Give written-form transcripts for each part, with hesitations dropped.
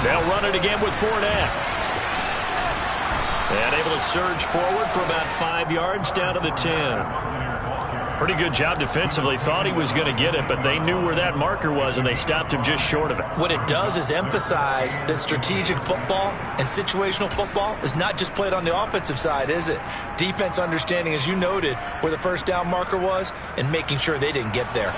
They'll run it again with Fournette. And able to surge forward for about 5 yards down to the 10. Pretty good job defensively. Thought he was going to get it, but they knew where that marker was, and they stopped him just short of it. What it does is emphasize that strategic football and situational football is not just played on the offensive side, is it? Defense understanding, as you noted, where the first down marker was and making sure they didn't get there.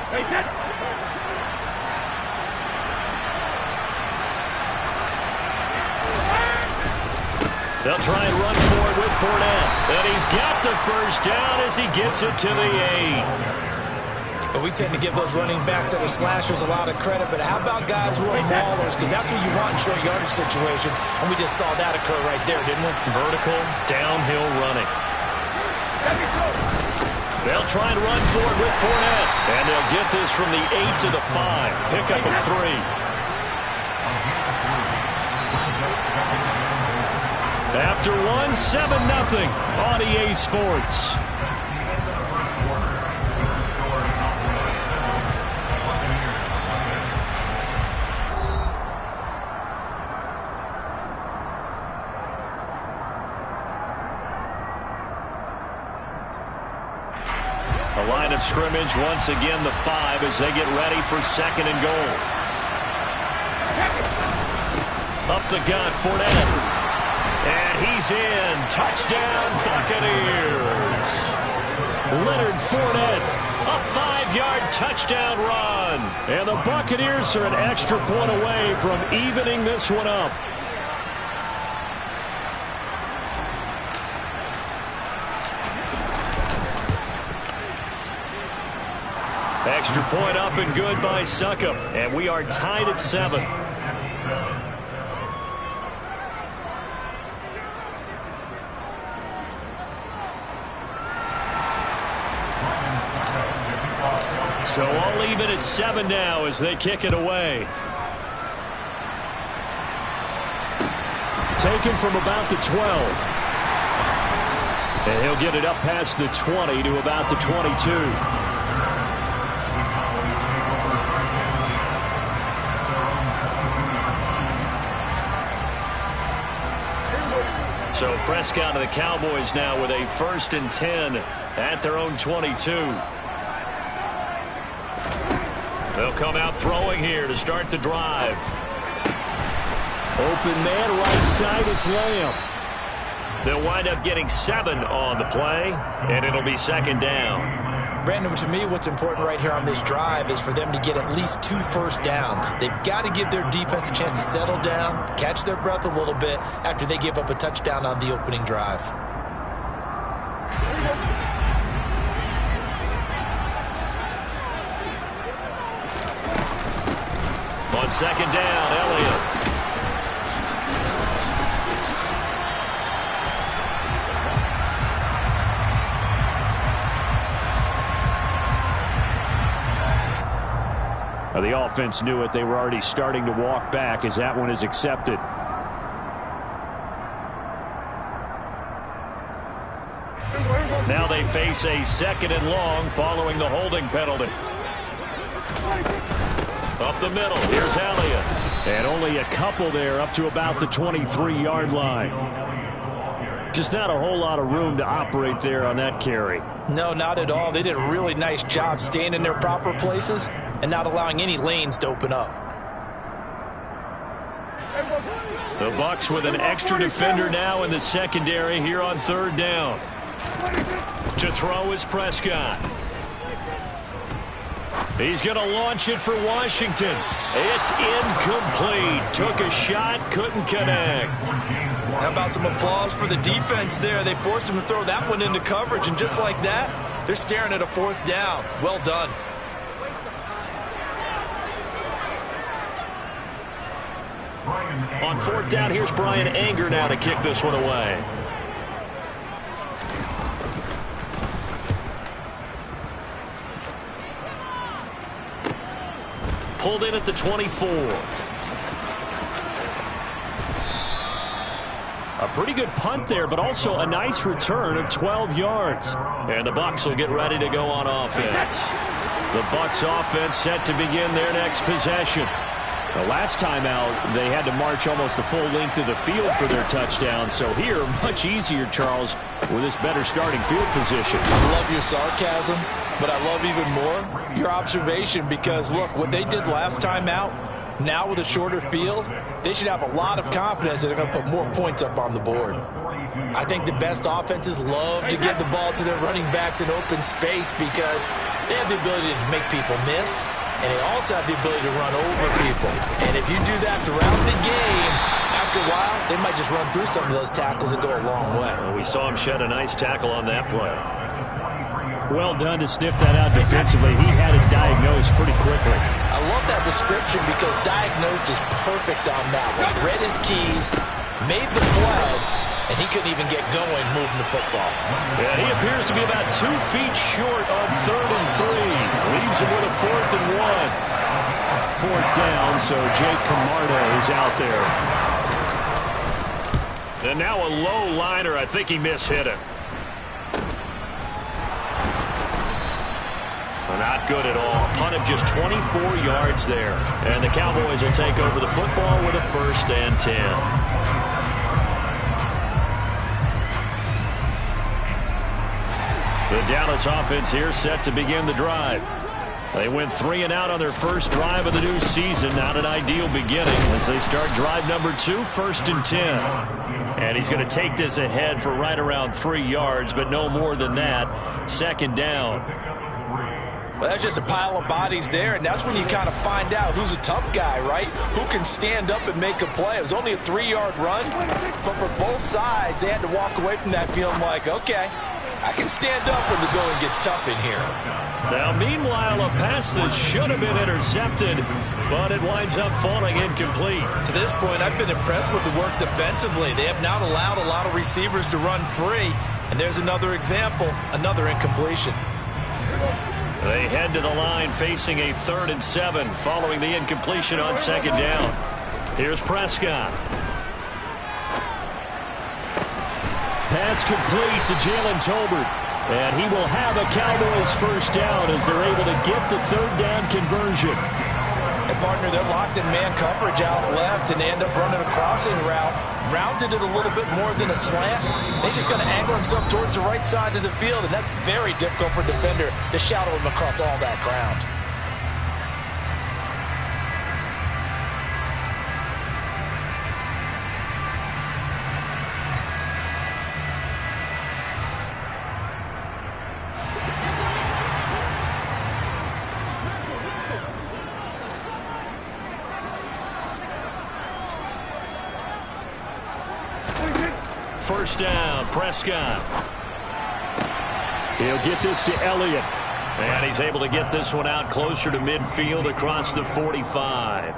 They'll try and run for it with Fournette. And he's got the first down as he gets it to the 8. But we tend to give those running backs that are slashers a lot of credit. But how about guys who are maulers? Because that's who you want in short yardage situations. And we just saw that occur right there, didn't we? Vertical, downhill running. They'll try and run for it with Fournette. And they'll get this from the 8 to the 5. Pickup of 3. After 1, 7-0 on EA Sports. A line of scrimmage, once again the 5 as they get ready for 2nd and goal. Up the gut, Fournette. And he's in. Touchdown, Buccaneers. Leonard Fournette, a 5-yard touchdown run. And the Buccaneers are an extra point away from evening this one up. Extra point up and good by Succop. And we are tied at 7. So all even at 7 now as they kick it away. Taken from about the 12. And he'll get it up past the 20 to about the 22. So Prescott and the Cowboys now with a 1st and 10 at their own 22. They'll come out throwing here to start the drive. Open man, right side, it's Lamb. They'll wind up getting 7 on the play, and it'll be 2nd down. Brandon, to me, what's important right here on this drive is for them to get at least 2 first downs. They've got to give their defense a chance to settle down, catch their breath a little bit after they give up a touchdown on the opening drive. On 2nd down, Elliott. Now the offense knew it. They were already starting to walk back as that one is accepted. Now they face a 2nd and long following the holding penalty. Up the middle, here's Elliott. And only a couple there up to about the 23-yard line. Just not a whole lot of room to operate there on that carry. No, not at all. They did a really nice job staying in their proper places and not allowing any lanes to open up. The Bucs with an extra defender now in the secondary here on 3rd down. To throw is Prescott. He's going to launch it for Washington. It's incomplete. Took a shot, couldn't connect. How about some applause for the defense there? They forced him to throw that one into coverage, and just like that, they're staring at a 4th down. Well done. On 4th down, here's Brian Anger now to kick this one away. Pulled in at the 24. A pretty good punt there, but also a nice return of 12 yards. And the Bucs will get ready to go on offense. The Bucs offense set to begin their next possession. The last time out, they had to march almost the full length of the field for their touchdown. So here, much easier, Charles, with this better starting field position. I love your sarcasm, but I love even more your observation because, look, what they did last time out, now with a shorter field, they should have a lot of confidence that they're going to put more points up on the board. I think the best offenses love to give the ball to their running backs in open space because they have the ability to make people miss, and they also have the ability to run over people. And if you do that throughout the game, after a while, they might just run through some of those tackles and go a long way. Well, we saw him shed a nice tackle on that play. Well done to sniff that out defensively. He had it diagnosed pretty quickly. I love that description because diagnosed is perfect on that one. Read his keys, made the play, and he couldn't even get going moving the football. Yeah, he appears to be about 2 feet short on 3rd and 3. Leaves him with a 4th and 1. 4th down, so Jake Camarda is out there. And now a low liner. I think he mishit it. Not good at all. Punt of just 24 yards there. And the Cowboys will take over the football with a 1st and 10. The Dallas offense here set to begin the drive. They went 3 and out on their first drive of the new season. Not an ideal beginning as they start drive number 2, 1st and 10. And he's going to take this ahead for right around 3 yards, but no more than that. 2nd down. Well, that's just a pile of bodies there, and that's when you kind of find out who's a tough guy, right? Who can stand up and make a play. It was only a 3-yard run, but for both sides, they had to walk away from that feeling like, okay, I can stand up when the going gets tough in here. Now, meanwhile, a pass that should have been intercepted, but it winds up falling incomplete. To this point, I've been impressed with the work defensively. They have not allowed a lot of receivers to run free, and there's another example, another incompletion. They head to the line facing a 3rd and 7 following the incompletion on 2nd down. Here's Prescott. Pass complete to Jalen Tolbert. And he will have a Cowboys 1st down as they're able to get the 3rd down conversion. And partner, they're locked in man coverage out left, and they end up running a crossing route. Rounded it a little bit more than a slant. He's just going to angle himself towards the right side of the field, and that's very difficult for a defender to shadow him across all that ground. First down, Prescott. He'll get this to Elliott. And he's able to get this one out closer to midfield across the 45.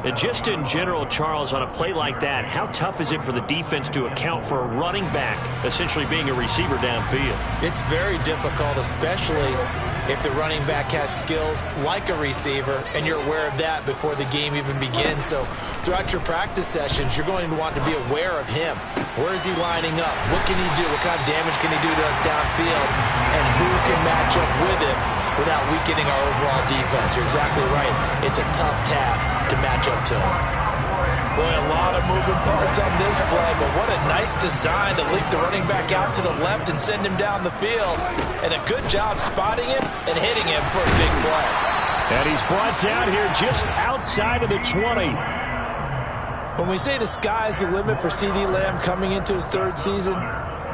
And just in general, Charles, on a play like that, how tough is it for the defense to account for a running back essentially being a receiver downfield? It's very difficult, especially if the running back has skills like a receiver, and you're aware of that before the game even begins. So throughout your practice sessions, you're going to want to be aware of him. Where is he lining up? What can he do? What kind of damage can he do to us downfield? And who can match up with him without weakening our overall defense? You're exactly right. It's a tough task to match up to him. Boy, a lot of moving parts on this play, but what a nice design to leap the running back out to the left and send him down the field. And a good job spotting him and hitting him for a big play. And he's brought down here just outside of the 20. When we say the sky's the limit for CeeDee Lamb coming into his 3rd season,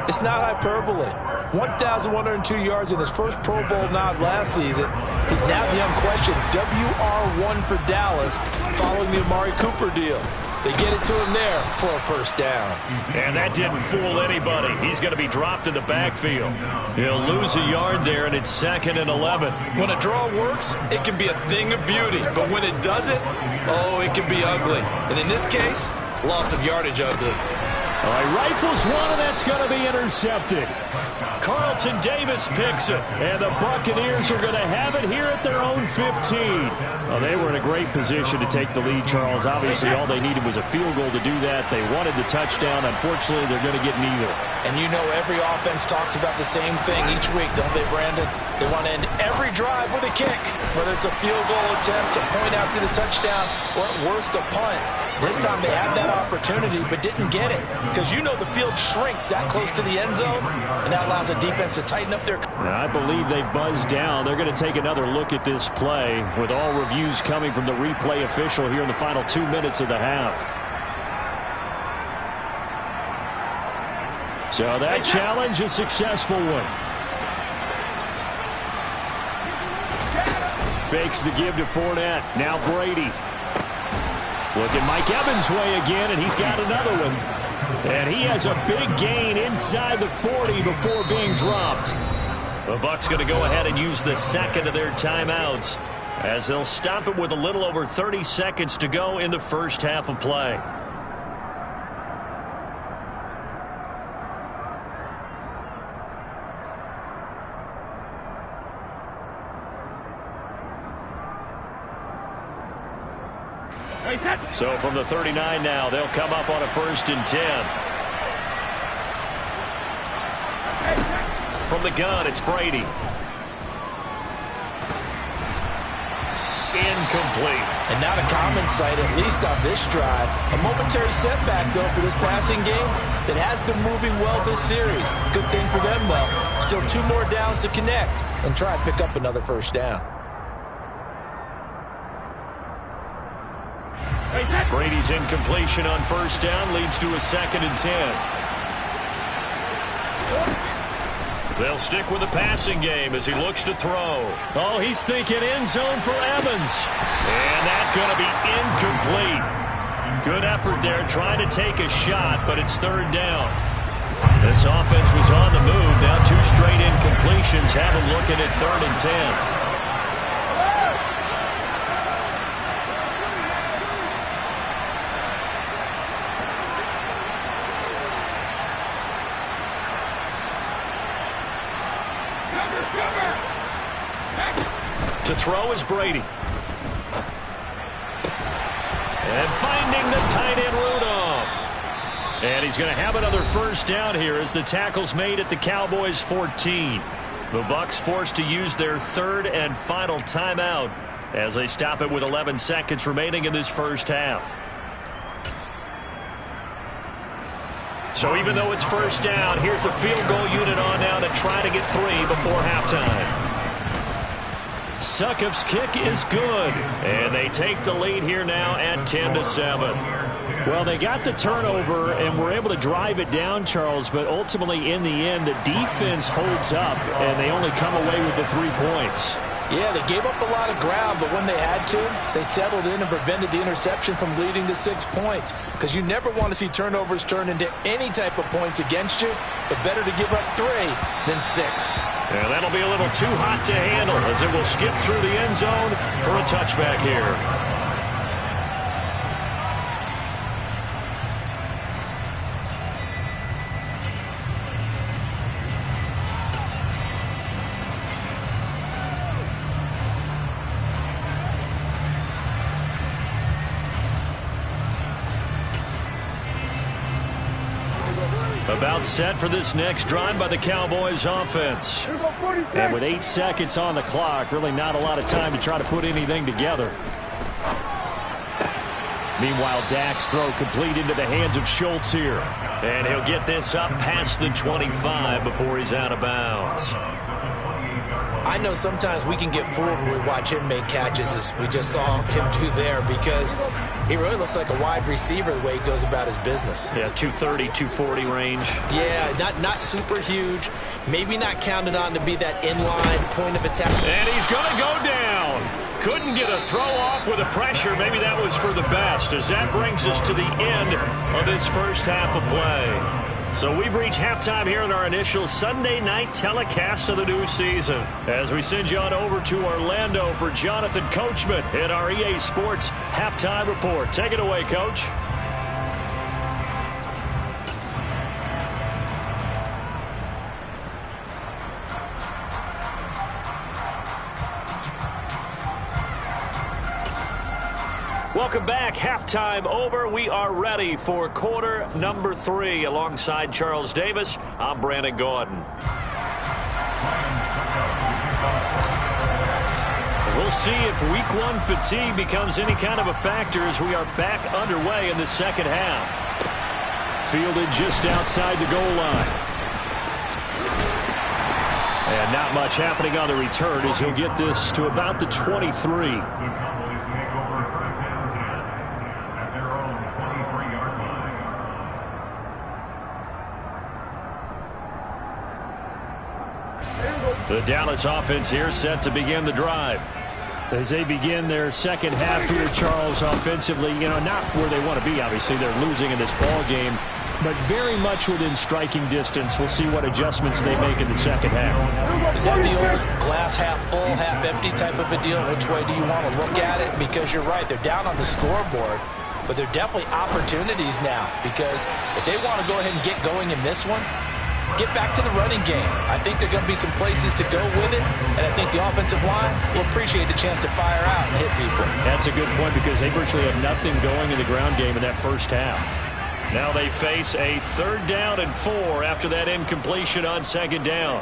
it's not hyperbole. 1,102 yards in his first Pro Bowl nod last season. He's now the unquestioned WR1 for Dallas following the Amari Cooper deal. They get it to him there for a 1st down. And that didn't fool anybody. He's going to be dropped in the backfield. He'll lose a yard there, and it's 2nd and 11. When a draw works, it can be a thing of beauty. But when it doesn't, oh, it can be ugly. And in this case, loss of yardage ugly. All right, rifles one, and that's going to be intercepted. Carlton Davis picks it. And the Buccaneers are going to have it here at their own 15. Well, they were in a great position to take the lead, Charles. Obviously, all they needed was a field goal to do that. They wanted the touchdown. Unfortunately, they're going to get neither. And you know every offense talks about the same thing each week, don't they, Brandon? They want to end every drive with a kick, whether it's a field goal attempt, a point after the touchdown, or at worst, a punt. This time they had that opportunity but didn't get it because you know the field shrinks that close to the end zone, and that allows a defense to tighten up their... I believe they buzzed down. They're going to take another look at this play with all reviews coming from the replay official here in the final 2 minutes of the half. So that challenge, a successful one. Fakes the give to Fournette. Now Brady. Looking Mike Evans' way again, and he's got another one. And he has a big gain inside the 40 before being dropped. The Bucs going to go ahead and use the second of their timeouts as they'll stop it with a little over 30 seconds to go in the first half of play. So from the 39 now, they'll come up on a 1st and 10. From the gun, it's Brady. Incomplete. And not a common sight, at least on this drive. A momentary setback, though, for this passing game that has been moving well this series. Good thing for them, though. Still 2 more downs to connect and try and pick up another first down. Brady's incompletion on 1st down leads to a 2nd and 10. They'll stick with the passing game as he looks to throw. Oh, he's thinking end zone for Evans. And that's going to be incomplete. Good effort there trying to take a shot, but it's 3rd down. This offense was on the move. Now 2 straight incompletions have him looking at 3rd and 10. To throw is Brady. And finding the tight end Rudolph. And he's going to have another 1st down here as the tackle's made at the Cowboys' 14. The Bucs forced to use their 3rd and final timeout as they stop it with 11 seconds remaining in this first half. So even though it's 1st down, here's the field goal unit on now to try to get 3 before halftime. Succop's kick is good, and they take the lead here now at 10-7. Well, they got the turnover and were able to drive it down, Charles, but ultimately in the end, the defense holds up, and they only come away with the 3 points. Yeah, they gave up a lot of ground, but when they had to, they settled in and prevented the interception from leading to 6 points. Because you never want to see turnovers turn into any type of points against you, but better to give up 3 than 6. And that'll be a little too hot to handle as it will skip through the end zone for a touchback here. About set for this next drive by the Cowboys offense. And with 8 seconds on the clock, really not a lot of time to try to put anything together. Meanwhile, Dak's throw complete into the hands of Schultz here. And he'll get this up past the 25 before he's out of bounds. I know sometimes we can get fooled when we watch him make catches as we just saw him do there because he really looks like a wide receiver the way he goes about his business. Yeah, 230, 240 range. Yeah, not super huge. Maybe not counted on to be that inline point of attack. And he's going to go down. Couldn't get a throw off with the pressure. Maybe that was for the best as that brings us to the end of this first half of play. So we've reached halftime here in our initial Sunday night telecast of the new season. As we send you on over to Orlando for Jonathan Coachman in our EA Sports Halftime Report. Take it away, Coach. Welcome back. Halftime over. We are ready for quarter number 3. Alongside Charles Davis, I'm Brandon Gordon. We'll see if week 1 fatigue becomes any kind of a factor as we are back underway in the second half. Fielded just outside the goal line. And not much happening on the return as he'll get this to about the 23. The Dallas offense here set to begin the drive. As they begin their second half here, Charles, offensively, not where they want to be, obviously. They're losing in this ball game, but very much within striking distance. We'll see what adjustments they make in the second half. Is that the old glass half full, half empty type of a deal? Which way do you want to look at it? Because you're right, they're down on the scoreboard, but they're definitely opportunities now, because if they want to go ahead and get going in this one, get back to the running game. I think there are going to be some places to go with it, and I think the offensive line will appreciate the chance to fire out and hit people. That's a good point because they virtually have nothing going in the ground game in that first half. Now they face a 3rd down and 4 after that incompletion on 2nd down.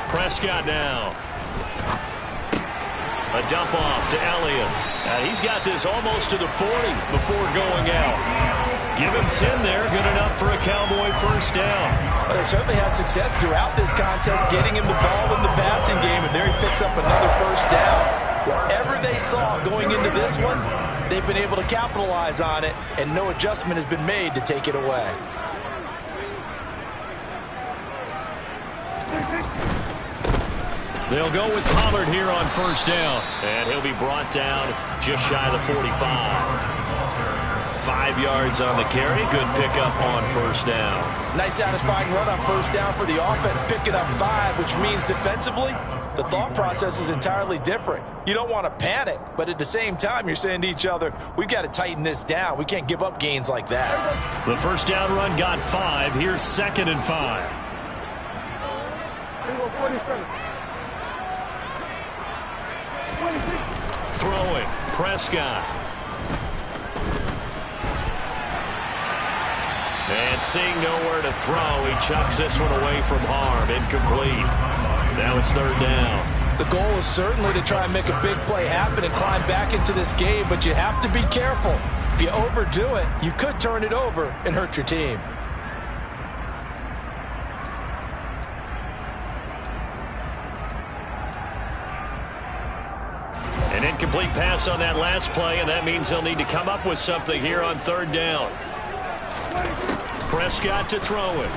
Prescott now. A dump off to Elliott. He's got this almost to the 40 before going out. Give him 10 there. Good enough for a Cowboy first down. Well, they certainly had success throughout this contest getting him the ball in the passing game, and there he picks up another first down. Whatever they saw going into this one, they've been able to capitalize on it, and no adjustment has been made to take it away. They'll go with Pollard here on first down, and he'll be brought down just shy of the 45. 5 yards on the carry. Good pickup on first down. Nice satisfying run on first down for the offense, picking up 5, which means defensively, the thought process is entirely different. You don't want to panic, but at the same time, you're saying to each other, we've got to tighten this down. We can't give up gains like that. The first down run got 5. Here's 2nd and 5. Throwing, Prescott. And seeing nowhere to throw, he chucks this one away from harm. Incomplete. Now it's 3rd down. The goal is certainly to try and make a big play happen and climb back into this game, but you have to be careful. If you overdo it, you could turn it over and hurt your team. An incomplete pass on that last play, and that means they'll need to come up with something here on 3rd down. Prescott to throw it.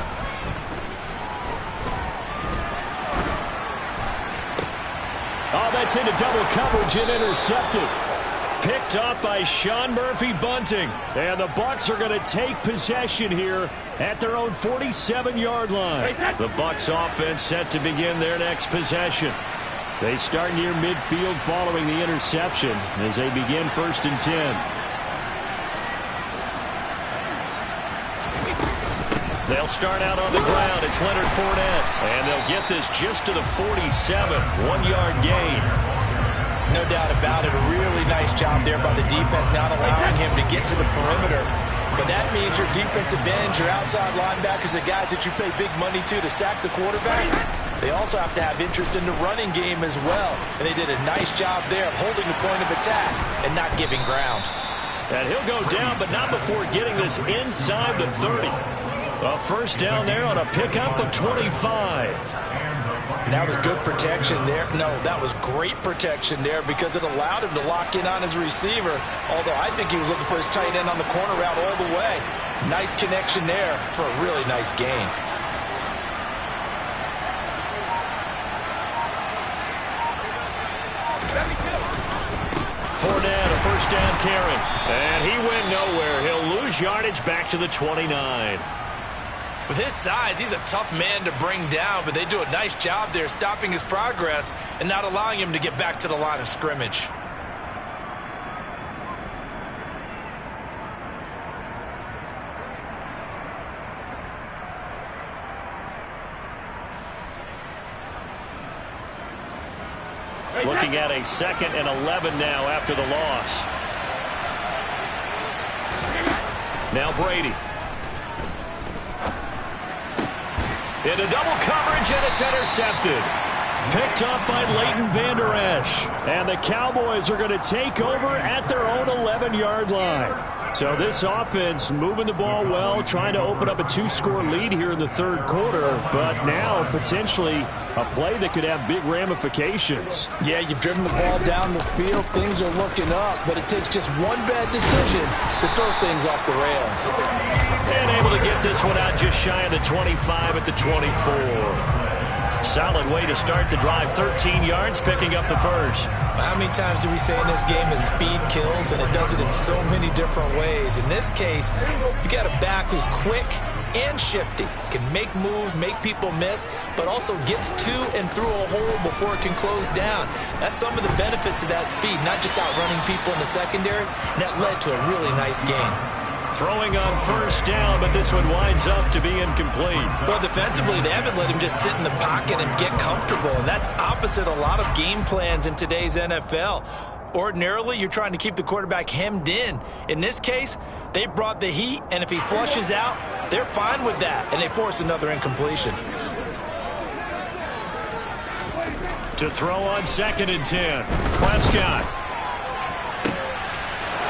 Oh, that's into double coverage and intercepted. Picked up by Sean Murphy-Bunting. And the Bucs are going to take possession here at their own 47-yard line. The Bucs offense set to begin their next possession. They start near midfield following the interception as they begin 1st and 10. They'll start out on the ground. It's Leonard Fournette. And they'll get this just to the 47. 1-yard gain. No doubt about it. A really nice job there by the defense, not allowing him to get to the perimeter. But that means your defensive ends, your outside linebackers, the guys that you pay big money to sack the quarterback, they also have to have interest in the running game as well. And they did a nice job there of holding the point of attack and not giving ground. And he'll go down, but not before getting this inside the 30. A first down there on a pickup of 25. And that was good protection there. No, that was great protection there because it allowed him to lock in on his receiver. Although I think he was looking for his tight end on the corner route all the way. Nice connection there for a really nice gain. Fournette, a first down carry. And he went nowhere. He'll lose yardage back to the 29. With his size, he's a tough man to bring down, but they do a nice job there stopping his progress and not allowing him to get back to the line of scrimmage. Looking at a 2nd and 11 now after the loss. Now Brady. Into double coverage, and it's intercepted. Picked up by Leighton Vander Esch. And the Cowboys are going to take over at their own 11-yard line. So this offense moving the ball well, trying to open up a 2-score lead here in the 3rd quarter, but now potentially a play that could have big ramifications. Yeah, you've driven the ball down the field. Things are looking up, but it takes just one bad decision to throw things off the rails. And able to get this one out just shy of the 25 at the 24. Solid way to start the drive. 13 yards, picking up the first. How many times do we say in this game that speed kills, and it does it in so many different ways? In this case, you got a back who's quick and shifty, can make moves, make people miss, but also gets to and through a hole before it can close down. That's some of the benefits of that speed, not just outrunning people in the secondary, and that led to a really nice game. Throwing on first down, but this one winds up to be incomplete. Well, defensively, they haven't let him just sit in the pocket and get comfortable, and that's opposite a lot of game plans in today's NFL. Ordinarily, you're trying to keep the quarterback hemmed in. In this case, they brought the heat, and if he flushes out, they're fine with that, and they force another incompletion. To throw on 2nd and 10, Prescott.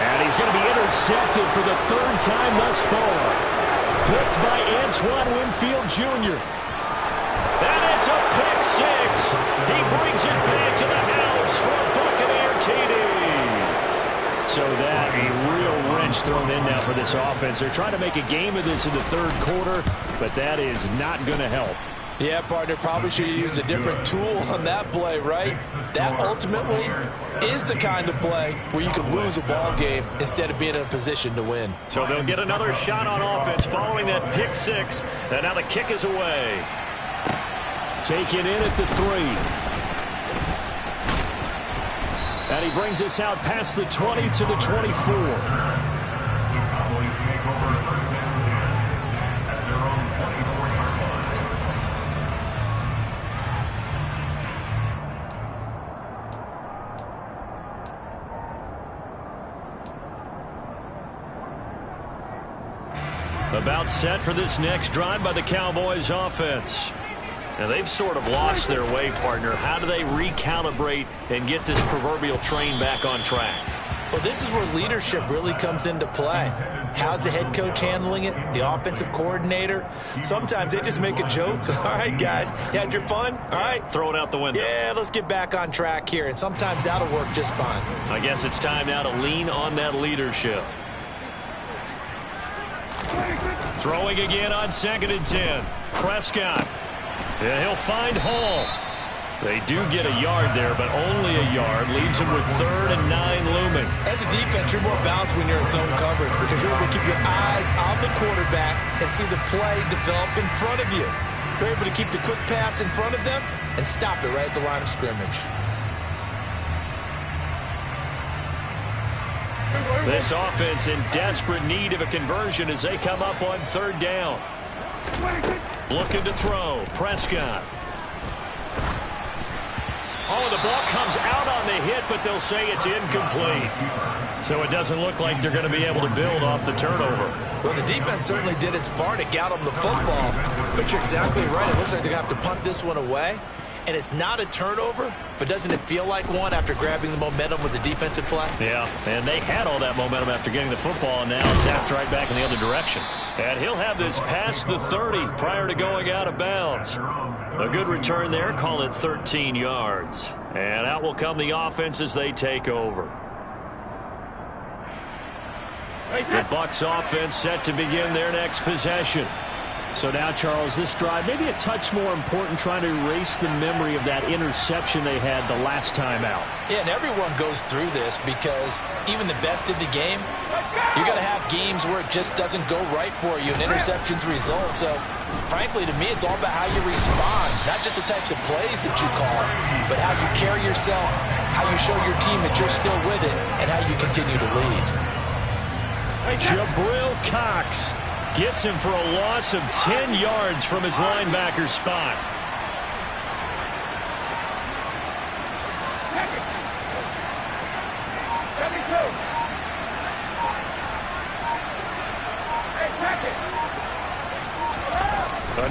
And he's going to be intercepted for the 3rd time thus far. Picked by Antoine Winfield Jr. And it's a pick 6. He brings it back to the house for a Buccaneer TD. So that a real wrench thrown in now for this offense. They're trying to make a game of this in the 3rd quarter, but that is not going to help. Yeah, partner, probably should have used a different tool on that play, right? That ultimately is the kind of play where you can lose a ball game instead of being in a position to win. So they'll get another shot on offense following that pick 6, and now the kick is away. Taken in at the 3. And he brings us out past the 20 to the 24. About set for this next drive by the Cowboys offense. Now they've sort of lost their way, partner. How do they recalibrate and get this proverbial train back on track? Well, this is where leadership really comes into play. How's the head coach handling it? The offensive coordinator? Sometimes they just make a joke. All right, guys, you had your fun? All right. Throw it out the window. Yeah, let's get back on track here. And sometimes that'll work just fine. I guess it's time now to lean on that leadership. Throwing again on 2nd and 10. Prescott. And he'll find Hall. They do get a yard there, but only a yard. Leaves him with 3rd and 9 looming. As a defense, you're more balanced when you're in zone coverage because you're able to keep your eyes on the quarterback and see the play develop in front of you. You're able to keep the quick pass in front of them and stop it right at the line of scrimmage. This offense in desperate need of a conversion as they come up on 3rd down. Looking to throw. Prescott. Oh, the ball comes out on the hit, but they'll say it's incomplete. So it doesn't look like they're going to be able to build off the turnover. Well, the defense certainly did its part to get them the football. But you're exactly right. It looks like they're going to have to punt this one away. And it's not a turnover, but doesn't it feel like one after grabbing the momentum with the defensive play? Yeah, and they had all that momentum after getting the football, and now it's zapped right back in the other direction. And he'll have this past the 30 prior to going out of bounds. A good return there, call it 13 yards. And out will come the offense as they take over. The Bucs offense set to begin their next possession. So now, Charles, this drive maybe a touch more important, trying to erase the memory of that interception they had the last time out. Yeah, and everyone goes through this because even the best in the game, you're going to have games where it just doesn't go right for you and interceptions result. So, frankly, to me, it's all about how you respond, not just the types of plays that you call, but how you carry yourself, how you show your team that you're still with it, and how you continue to lead. Jabril Cox gets him for a loss of 10 yards from his linebacker spot.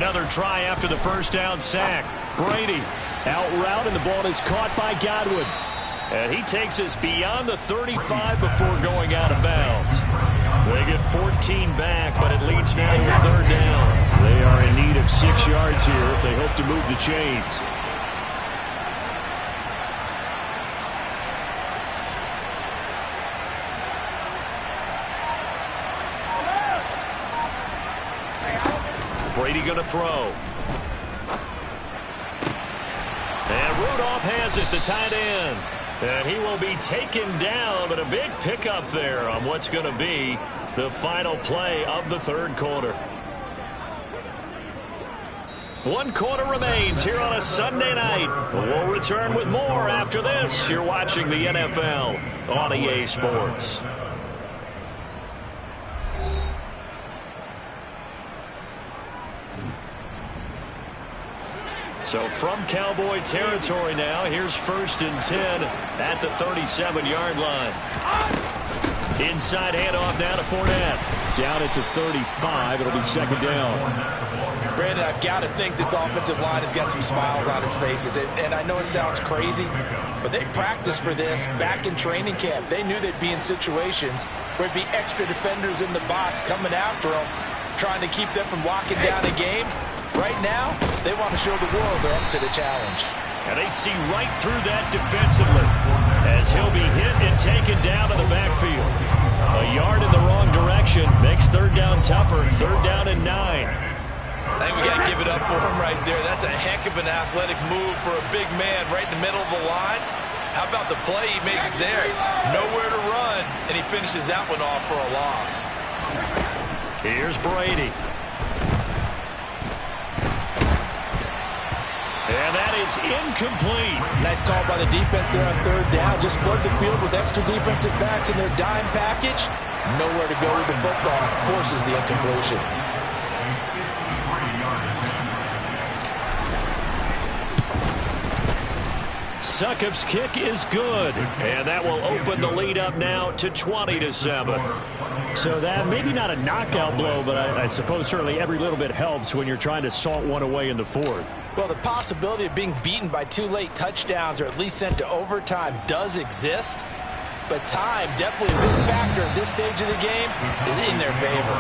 Another try after the first down sack. Brady out route, and the ball is caught by Godwin. And he takes us beyond the 35 before going out of bounds. They get 14 back, but it leads now to a third down. They are in need of 6 yards here if they hope to move the chains. Brady going to throw. And Rudolph has it, the tight end. And he will be taken down, but a big pickup there on what's going to be the final play of the third quarter. 1 quarter remains here on a Sunday night. We'll return with more after this. You're watching the NFL on EA Sports. So from Cowboy territory now, here's 1st and 10 at the 37-yard line. Inside handoff now to Fournette. Down at the 35, it'll be 2nd down. Brandon, I've got to think this offensive line has got some smiles on its faces. And I know it sounds crazy, but they practiced for this back in training camp. They knew they'd be in situations where it'd be extra defenders in the box coming after them, trying to keep them from locking down a game. Right now, they want to show the world they're up to the challenge. And they see right through that defensively as he'll be hit and taken down to the backfield. A yard in the wrong direction makes 3rd down tougher. 3rd down and 9. I think we got to give it up for him right there. That's a heck of an athletic move for a big man right in the middle of the line. How about the play he makes there? Nowhere to run, and he finishes that one off for a loss. Here's Brady. And that is incomplete. Nice call by the defense there on 3rd down. Just flood the field with extra defensive backs in their dime package. Nowhere to go with the football. Forces the incompletion. Succop's kick is good. And that will open the lead up now to 20-7. So that maybe not a knockout blow, but I suppose certainly every little bit helps when you're trying to salt one away in the 4th. Well, the possibility of being beaten by 2 late touchdowns or at least sent to overtime does exist. But time, definitely a big factor at this stage of the game, is in their favor.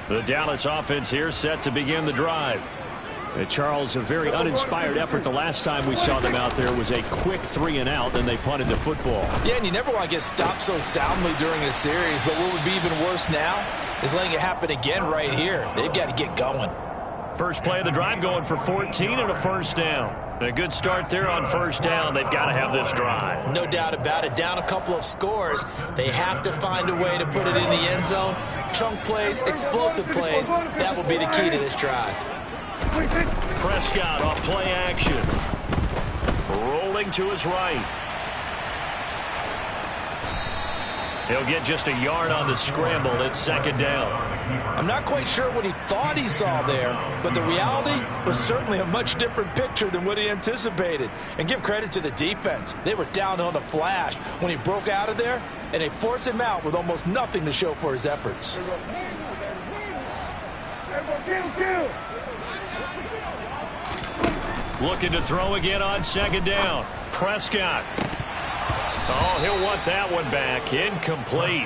The Dallas offense here set to begin the drive. Charles, a very uninspired effort the last time we saw them out there was a quick 3-and-out, then they punted the football. Yeah, and you never want to get stopped so soundly during a series, but what would be even worse now is letting it happen again right here. They've got to get going. First play of the drive going for 14 and a 1st down. A good start there on 1st down. They've got to have this drive. No doubt about it. Down a couple of scores. They have to find a way to put it in the end zone. Chunk plays, explosive plays. That will be the key to this drive. Prescott off play action. Rolling to his right. He'll get just a yard on the scramble. It's 2nd down. I'm not quite sure what he thought he saw there, but the reality was certainly a much different picture than what he anticipated. And give credit to the defense. They were down on the flash when he broke out of there, and they forced him out with almost nothing to show for his efforts. Looking to throw again on 2nd down. Prescott. Oh, he'll want that one back. Incomplete.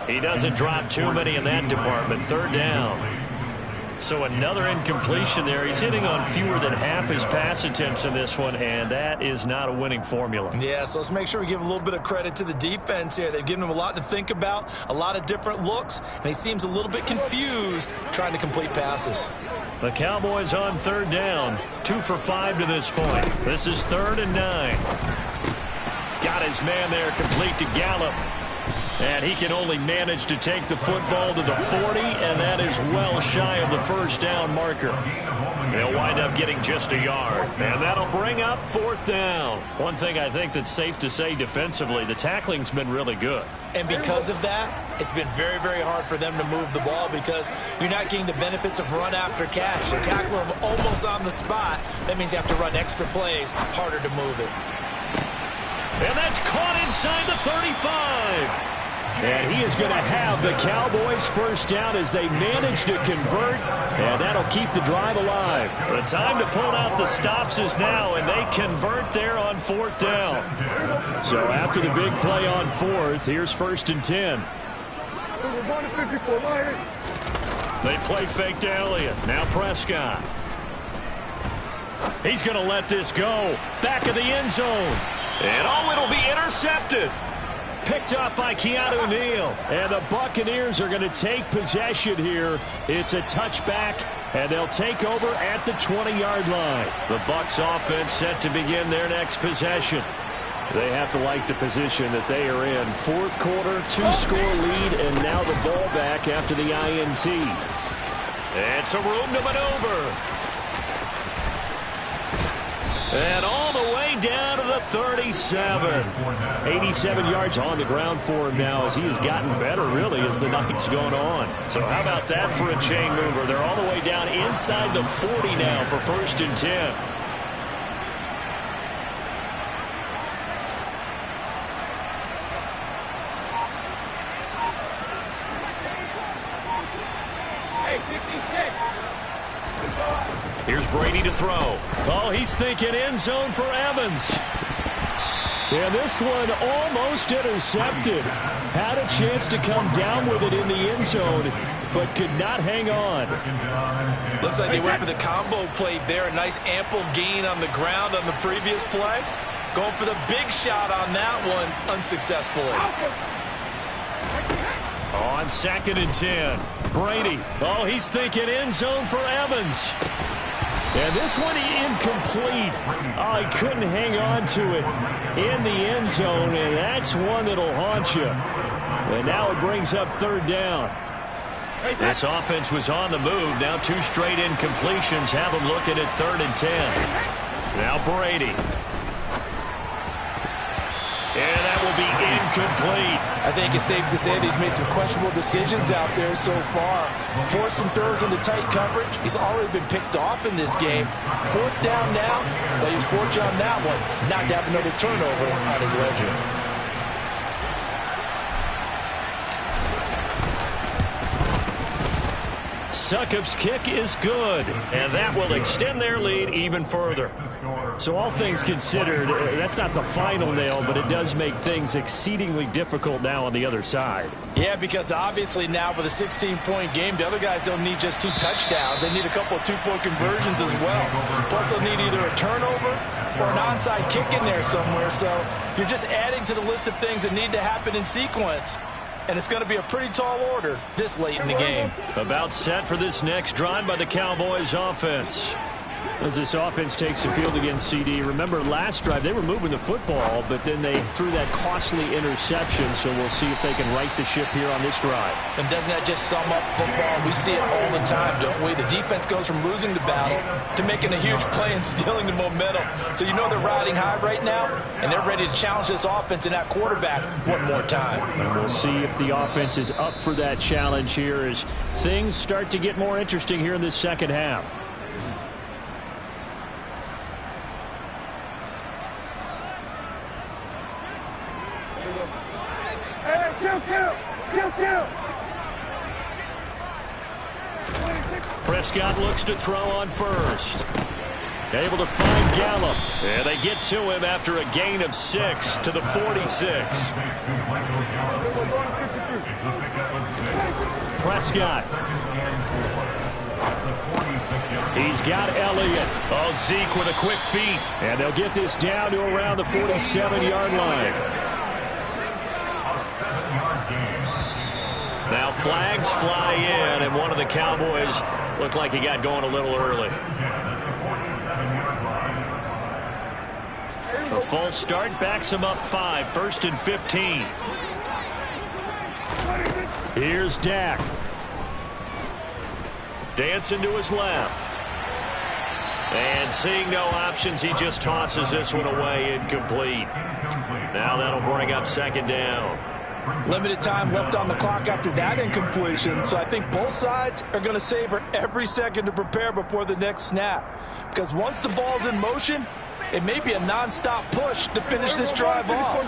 He doesn't drop too many in that department. 3rd down. So another incompletion there. He's hitting on fewer than half his pass attempts in this one, and that is not a winning formula. Yeah, so let's make sure we give a little bit of credit to the defense here. They've given him a lot to think about, a lot of different looks, and he seems a little bit confused trying to complete passes. The Cowboys on 3rd down. 2 for 5 to this point. This is 3rd and 9. Got his man there complete to Gallup. And he can only manage to take the football to the 40, and that is well shy of the first down marker. They'll wind up getting just a yard, and that'll bring up 4th down. One thing I think that's safe to say defensively, the tackling's been really good. And because of that, it's been very, very hard for them to move the ball because you're not getting the benefits of run after catch. You tackle them almost on the spot. That means you have to run extra plays, harder to move it. And that's caught inside the 35. And he is going to have the Cowboys first down as they manage to convert, and that'll keep the drive alive. The time to pull out the stops is now, and they convert there on 4th down. So after the big play on 4th, here's 1st and 10. They play fake to Elliott. Now Prescott. He's going to let this go. Back of the end zone. And it'll be intercepted. Picked up by Keanu Neal. And the Buccaneers are going to take possession here. It's a touchback, and they'll take over at the 20-yard line. The Bucs offense set to begin their next possession. They have to like the position that they are in. 4th quarter, 2-score lead, and now the ball back after the INT. And some room to maneuver. And all the way down to the 37. 87 yards on the ground for him now as he has gotten better, really, as the night's gone on. So how about that for a chain mover? They're all the way down inside the 40 now for 1st and 10. Here's Brady to throw. Oh, he's thinking end zone for Evans. And this one almost intercepted. Had a chance to come down with it in the end zone, but could not hang on. Looks like they went for the combo play there. A nice ample gain on the ground on the previous play. Going for the big shot on that one unsuccessfully. On 2nd and 10. Brady. Oh, he's thinking end zone for Evans. And this one incomplete. Oh, he couldn't hang on to it in the end zone, and that's one that'll haunt you. And now it brings up 3rd down. This offense was on the move. Now 2 straight incompletions have them looking at 3rd and 10. Now Brady. And that will be incomplete. I think it's safe to say that he's made some questionable decisions out there so far. Forced some throws into tight coverage. He's already been picked off in this game. 4th down now, but he was fortunate on that one not to have another turnover on his ledger. Succop's kick is good, and that will extend their lead even further. So all things considered, that's not the final nail, but it does make things exceedingly difficult now on the other side. Yeah, because obviously now with a 16-point game, the other guys don't need just 2 touchdowns. They need a couple of 2-point conversions as well. Plus, they'll need either a turnover or an onside kick in there somewhere. So you're just adding to the list of things that need to happen in sequence. And it's going to be a pretty tall order this late in the game. About set for this next drive by the Cowboys offense. As this offense takes the field against CD, remember last drive they were moving the football, but then they threw that costly interception, so we'll see if they can right the ship here on this drive. And doesn't that just sum up football? We see it all the time, don't we? The defense goes from losing the battle to making a huge play and stealing the momentum. So you know they're riding high right now, and they're ready to challenge this offense and that quarterback one more time. And we'll see if the offense is up for that challenge here as things start to get more interesting here in this second half. Prescott looks to throw on first. Able to find Gallup. And they get to him after a gain of 6 to the 46. Prescott. He's got Elliott. Oh, Zeke with a quick feet. And they'll get this down to around the 47-yard line. Now flags fly in, and one of the Cowboys looked like he got going a little early. A false start backs him up 5, 1st and 15. Here's Dak. Dancing to his left. And seeing no options, he just tosses this one away, incomplete. Now that'll bring up second down. Limited time left on the clock after that incompletion, so I think both sides are going to savor every second to prepare before the next snap. Because once the ball's in motion, it may be a non-stop push to finish this drive off.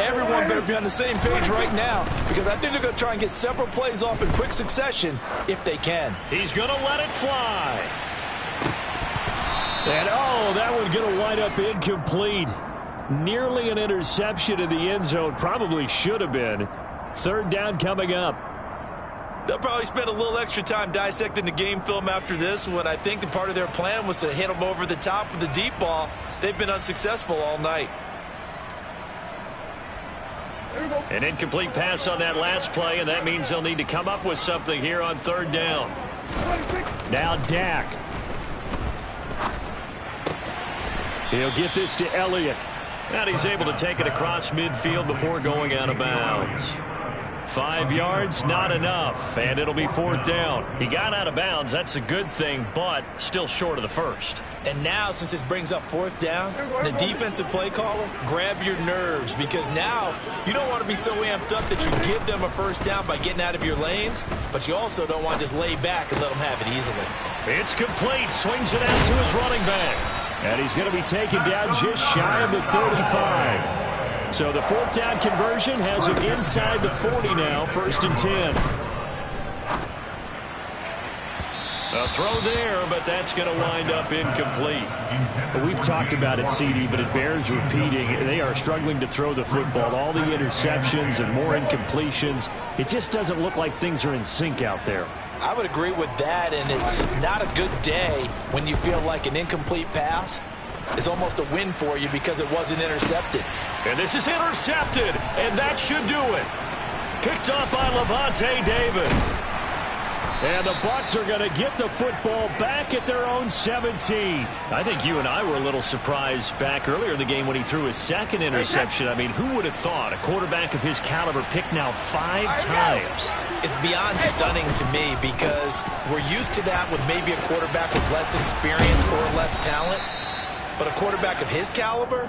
Everyone better be on the same page right now, because I think they're going to try and get several plays off in quick succession if they can. He's going to let it fly. And, oh, that one's going to wind up incomplete. Nearly an interception in the end zone. Probably should have been. Third down coming up. They'll probably spend a little extra time dissecting the game film after this one. I think the part of their plan was to hit them over the top with the deep ball. They've been unsuccessful all night. An incomplete pass on that last play, and that means they'll need to come up with something here on third down. Now Dak. He'll get this to Elliott. And he's able to take it across midfield before going out of bounds. 5 yards, not enough, and it'll be fourth down. He got out of bounds. That's a good thing, but still short of the first. And now, since this brings up fourth down, the defensive play caller, grab your nerves, because now you don't want to be so amped up that you give them a first down by getting out of your lanes, but you also don't want to just lay back and let them have it easily. It's complete. Swings it out to his running back. And he's going to be taken down just shy of the 35. So the fourth down conversion has him inside the 40 now, 1st and 10. A throw there, but that's going to wind up incomplete. We've talked about it, CD, but it bears repeating. They are struggling to throw the football. All the interceptions and more incompletions. It just doesn't look like things are in sync out there. I would agree with that, and it's not a good day when you feel like an incomplete pass is almost a win for you because it wasn't intercepted. And this is intercepted, and that should do it. Picked up by Levante David. And the Bucs are going to get the football back at their own 17. I think you and I were a little surprised back earlier in the game when he threw his second interception. I mean, who would have thought a quarterback of his caliber picked now 5 times? It's beyond stunning to me because we're used to that with maybe a quarterback with less experience or less talent. But a quarterback of his caliber,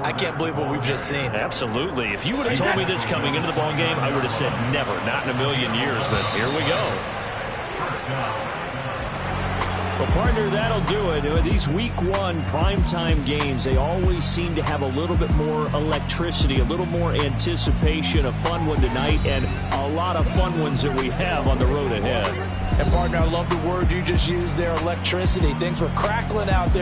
I can't believe what we've just seen. Absolutely. If you would have told me this coming into the ball game, I would have said never, not in a million years. But here we go. Well, partner, that'll do it. These Week 1 primetime games, they always seem to have a little bit more electricity, a little more anticipation. A fun one tonight, and a lot of fun ones that we have on the road ahead. And, partner, I love the word you just used there, electricity. Things were crackling out there.